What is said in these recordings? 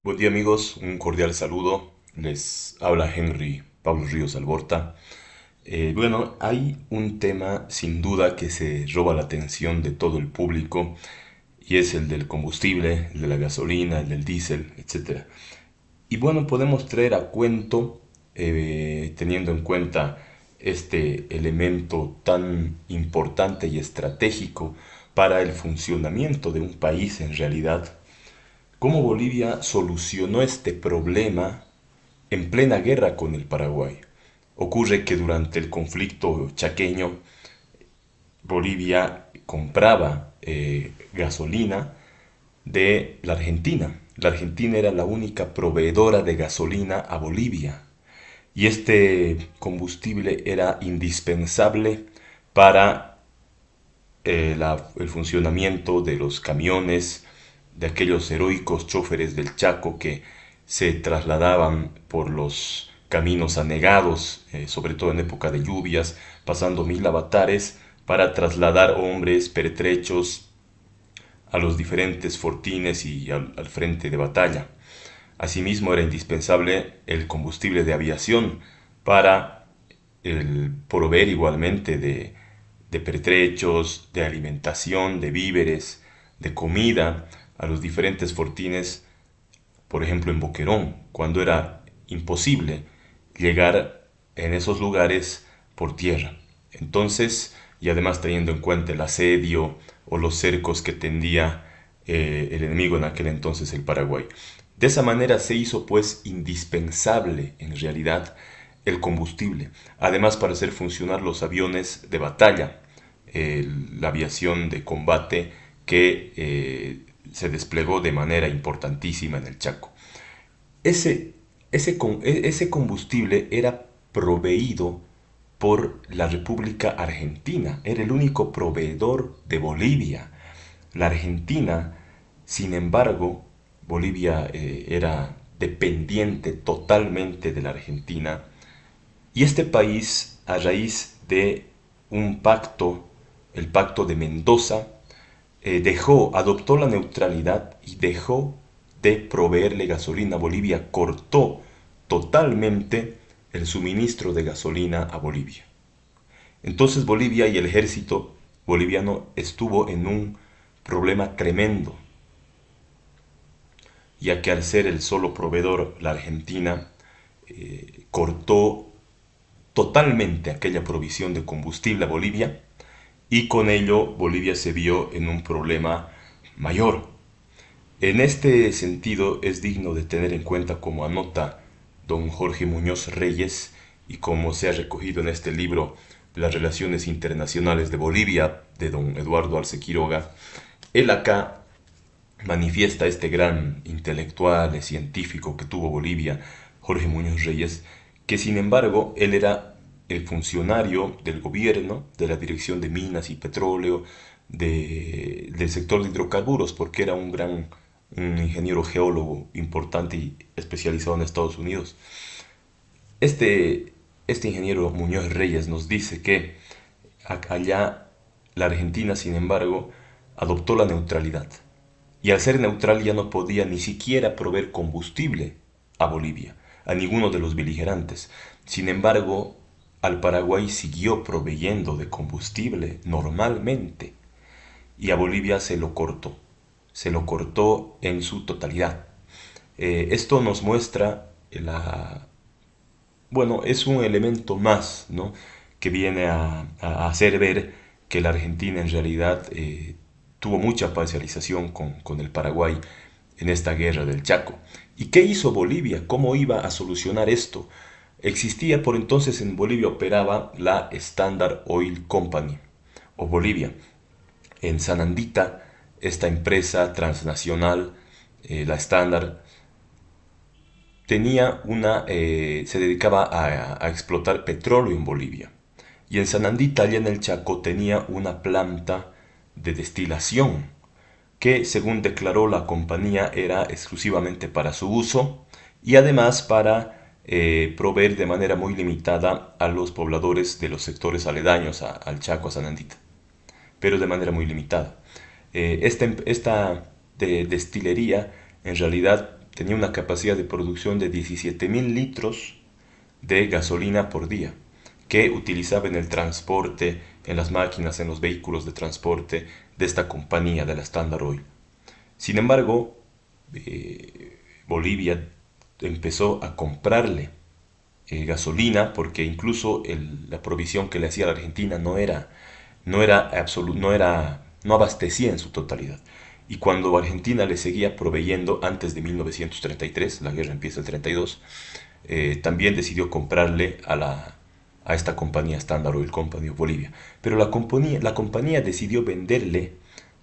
Buen día amigos, un cordial saludo. Les habla Henry Pablo Ríos Alborta. Hay un tema sin duda que se roba la atención de todo el público y es el del combustible, el de la gasolina, el del diésel, etcétera. Y bueno, podemos traer a cuento, teniendo en cuenta este elemento tan importante y estratégico para el funcionamiento de un país en realidad, cómo Bolivia solucionó este problema en plena guerra con el Paraguay. Ocurre que durante el conflicto chaqueño, Bolivia compraba gasolina de la Argentina. La Argentina era la única proveedora de gasolina a Bolivia. Y este combustible era indispensable para el funcionamiento de los camiones, de aquellos heroicos choferes del Chaco que se trasladaban por los caminos anegados, sobre todo en época de lluvias, pasando mil avatares para trasladar hombres pertrechos a los diferentes fortines y al frente de batalla. Asimismo, era indispensable el combustible de aviación para el proveer igualmente de pertrechos, de alimentación, de víveres, de comida a los diferentes fortines, por ejemplo en Boquerón, cuando era imposible llegar en esos lugares por tierra. Entonces, y además teniendo en cuenta el asedio o los cercos que tendía el enemigo en aquel entonces, el Paraguay. De esa manera se hizo pues indispensable en realidad el combustible, además para hacer funcionar los aviones de batalla, la aviación de combate que se desplegó de manera importantísima en el Chaco. Ese, ese combustible era proveído por la República Argentina, era el único proveedor de Bolivia. La Argentina, sin embargo, Bolivia era dependiente totalmente de la Argentina, y este país, a raíz de un pacto, el pacto de Mendoza, adoptó la neutralidad y dejó de proveerle gasolina a Bolivia, cortó totalmente el suministro de gasolina a Bolivia. Entonces Bolivia y el ejército boliviano estuvo en un problema tremendo, ya que al ser el solo proveedor, la Argentina cortó totalmente aquella provisión de combustible a Bolivia, y con ello Bolivia se vio en un problema mayor. En este sentido es digno de tener en cuenta, como anota don Jorge Muñoz Reyes y como se ha recogido en este libro, Las Relaciones Internacionales de Bolivia, de don Eduardo Arce Quiroga. Él acá manifiesta, este gran intelectual y científico que tuvo Bolivia, Jorge Muñoz Reyes, que sin embargo él era el funcionario del gobierno, de la Dirección de Minas y Petróleo, del sector de hidrocarburos, porque era un ingeniero geólogo importante y especializado en Estados Unidos. Este, este ingeniero Muñoz Reyes nos dice que allá la Argentina, sin embargo, adoptó la neutralidad. Y al ser neutral ya no podía ni siquiera proveer combustible a Bolivia, a ninguno de los beligerantes. Sin embargo, al Paraguay siguió proveyendo de combustible normalmente y a Bolivia se lo cortó en su totalidad. Esto nos muestra es un elemento más, ¿no?, que viene a hacer ver que la Argentina en realidad tuvo mucha parcialización con el Paraguay en esta guerra del Chaco. ¿Y qué hizo Bolivia? ¿Cómo iba a solucionar esto? Existía por entonces, en Bolivia operaba la Standard Oil Company o Bolivia. En Sanandita, esta empresa transnacional, la Standard, se dedicaba a explotar petróleo en Bolivia. Y en Sanandita, allá en el Chaco, tenía una planta de destilación que, según declaró la compañía, era exclusivamente para su uso y además para proveer de manera muy limitada a los pobladores de los sectores aledaños al Chaco, a Sanandita, pero de manera muy limitada. Esta destilería en realidad tenía una capacidad de producción de 17.000 litros de gasolina por día, que utilizaba en el transporte, en las máquinas, en los vehículos de transporte de esta compañía, de la Standard Oil. Sin embargo, Bolivia empezó a comprarle gasolina, porque incluso la provisión que le hacía a la Argentina no abastecía en su totalidad. Y cuando Argentina le seguía proveyendo antes de 1933, la guerra empieza el 32, también decidió comprarle a esta compañía Standard Oil Company of Bolivia. Pero la compañía decidió venderle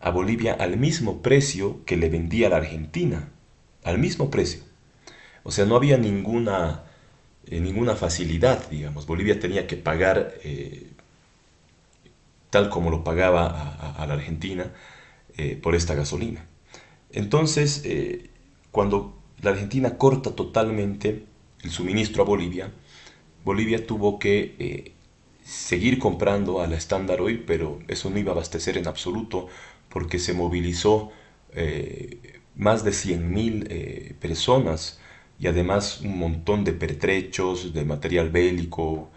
a Bolivia al mismo precio que le vendía a la Argentina, al mismo precio. O sea, no había ninguna facilidad, digamos. Bolivia tenía que pagar tal como lo pagaba a la Argentina por esta gasolina. Entonces, cuando la Argentina corta totalmente el suministro a Bolivia, Bolivia tuvo que seguir comprando a la Standard Oil, pero eso no iba a abastecer en absoluto porque se movilizó más de 100.000 personas y además un montón de pertrechos, de material bélico,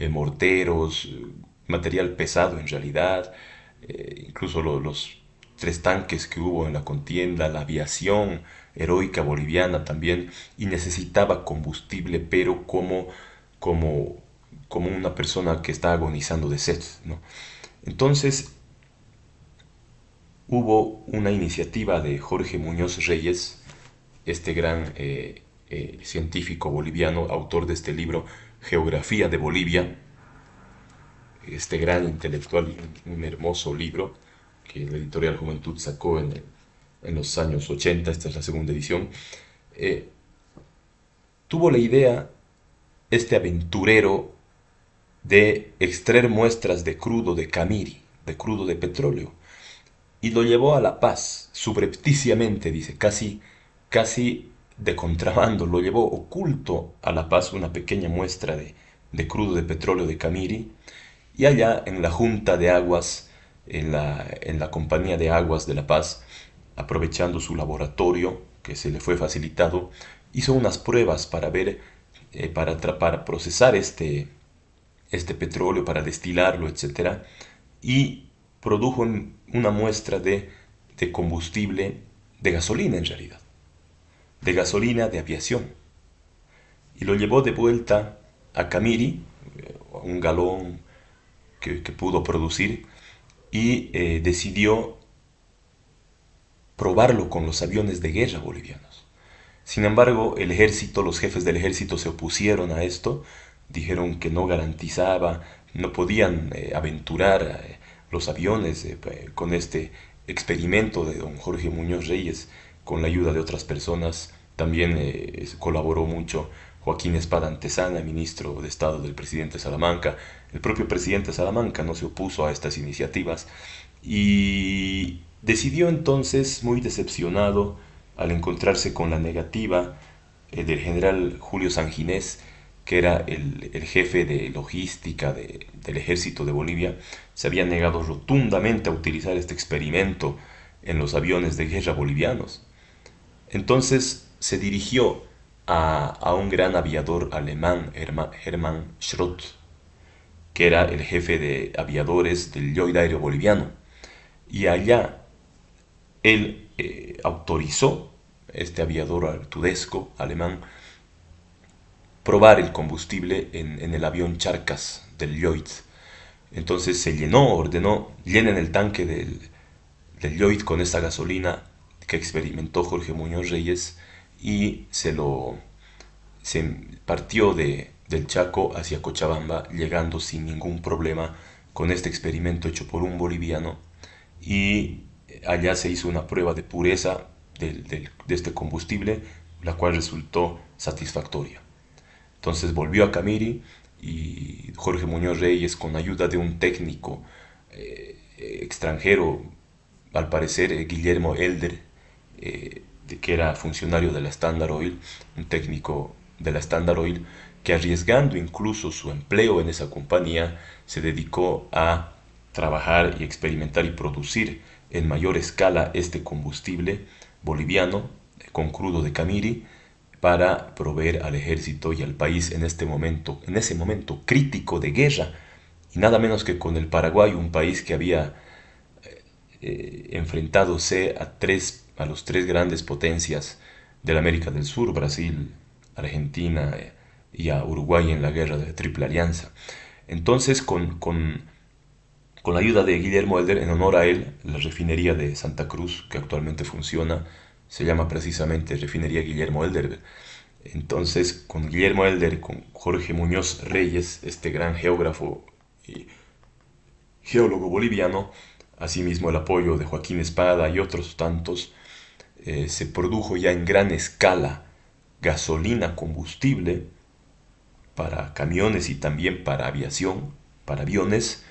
morteros, material pesado en realidad, incluso los 3 tanques que hubo en la contienda, la aviación heroica boliviana también, y necesitaba combustible, pero como, como una persona que está agonizando de sed, ¿no? Entonces hubo una iniciativa de Jorge Muñoz Reyes, este gran científico boliviano, autor de este libro Geografía de Bolivia, este gran intelectual, un hermoso libro que la editorial Juventud sacó en los años 80, esta es la segunda edición. eh, Tuvo la idea, este aventurero, de extraer muestras de crudo de Camiri, de crudo de petróleo, y lo llevó a La Paz, subrepticiamente, dice, casi de contrabando, lo llevó oculto a La Paz una pequeña muestra de crudo de petróleo de Camiri, y allá en la Junta de Aguas, en la Compañía de Aguas de La Paz, aprovechando su laboratorio que se le fue facilitado, hizo unas pruebas para ver, para procesar este petróleo, para destilarlo, etcétera, y produjo una muestra de combustible, de gasolina en realidad, de gasolina de aviación, y lo llevó de vuelta a Camiri, un galón que pudo producir, y decidió probarlo con los aviones de guerra bolivianos. Sin embargo, el ejército, los jefes del ejército se opusieron a esto, dijeron que no garantizaba, no podían aventurar los aviones con este experimento de don Jorge Muñoz Reyes, con la ayuda de otras personas. También colaboró mucho Joaquín Espada Antezana, ministro de Estado del presidente Salamanca. El propio presidente Salamanca no se opuso a estas iniciativas y decidió entonces, muy decepcionado, al encontrarse con la negativa del general Julio Sanginés, que era el jefe de logística del ejército de Bolivia, se había negado rotundamente a utilizar este experimento en los aviones de guerra bolivianos. Entonces se dirigió a un gran aviador alemán, Hermann Schrott, que era el jefe de aviadores del Lloyd Aéreo Boliviano. Y allá él autorizó, este aviador tudesco alemán, probar el combustible en el avión Charcas del Lloyd. Entonces se ordenó, llenen el tanque del Lloyd con esta gasolina que experimentó Jorge Muñoz Reyes, y se partió del Chaco hacia Cochabamba, llegando sin ningún problema con este experimento hecho por un boliviano, y allá se hizo una prueba de pureza de este combustible, la cual resultó satisfactoria. Entonces volvió a Camiri y Jorge Muñoz Reyes, con ayuda de un técnico extranjero, al parecer Guillermo Elder, que era funcionario de la Standard Oil, un técnico de la Standard Oil, que arriesgando incluso su empleo en esa compañía, se dedicó a trabajar y experimentar y producir en mayor escala este combustible boliviano, con crudo de Camiri para proveer al ejército y al país en ese momento crítico de guerra, y nada menos que con el Paraguay, un país que había enfrentadose a los tres grandes potencias de la América del Sur, Brasil, Argentina y a Uruguay en la guerra de la Triple Alianza. Entonces, con la ayuda de Guillermo Helder, en honor a él, la refinería de Santa Cruz, que actualmente funciona, se llama precisamente Refinería Guillermo Helder. Entonces, con Guillermo Helder, con Jorge Muñoz Reyes, este gran geógrafo y geólogo boliviano, asimismo el apoyo de Joaquín Espada y otros tantos, se produjo ya en gran escala gasolina combustible para camiones y también para aviación, para aviones,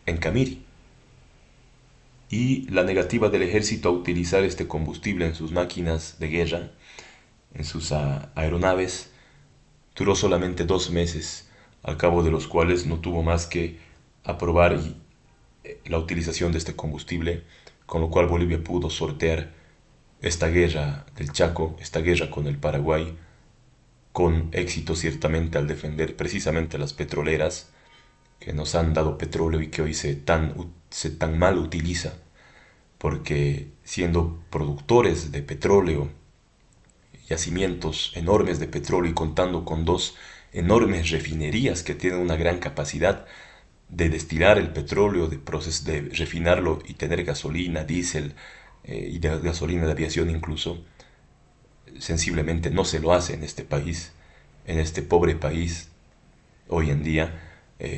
en Camiri. Y la negativa del ejército a utilizar este combustible en sus máquinas de guerra, en sus aeronaves, duró solamente 2 meses, al cabo de los cuales no tuvo más que aprobar la utilización de este combustible, con lo cual Bolivia pudo sortear esta guerra del Chaco, esta guerra con el Paraguay, con éxito ciertamente al defender precisamente las petroleras que nos han dado petróleo y que hoy se tan mal utiliza, porque siendo productores de petróleo, yacimientos enormes de petróleo y contando con dos enormes refinerías que tienen una gran capacidad de destilar el petróleo, de refinarlo y tener gasolina, diésel y de gasolina de aviación incluso, sensiblemente no se lo hace en este país, en este pobre país hoy en día,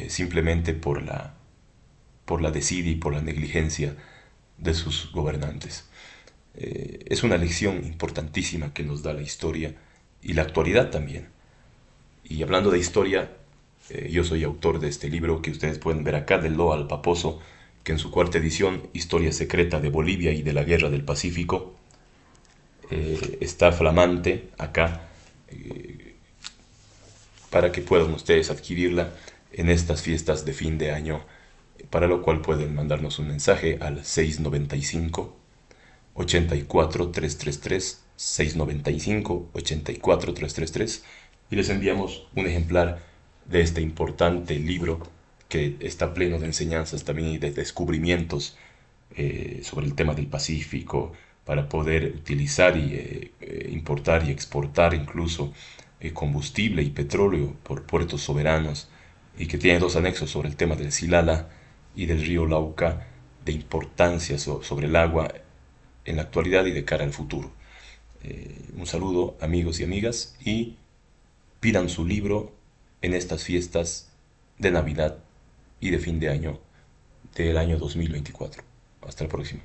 simplemente por la desidia y por la negligencia de sus gobernantes. Es una lección importantísima que nos da la historia y la actualidad también. Y hablando de historia, yo soy autor de este libro que ustedes pueden ver acá, de Loa al Paposo, que en su cuarta edición, Historia Secreta de Bolivia y de la Guerra del Pacífico, está flamante acá, para que puedan ustedes adquirirla en estas fiestas de fin de año, para lo cual pueden mandarnos un mensaje al 695 84 333, 695 84 333, y les enviamos un ejemplar de este importante libro que está pleno de enseñanzas también y de descubrimientos sobre el tema del Pacífico, para poder utilizar y importar y exportar incluso combustible y petróleo por puertos soberanos, y que tiene dos anexos sobre el tema del Silala y del río Lauca, de importancia sobre el agua en la actualidad y de cara al futuro. Un saludo, amigos y amigas, y pidan su libro en estas fiestas de Navidad y de fin de año del año 2024. Hasta la próxima.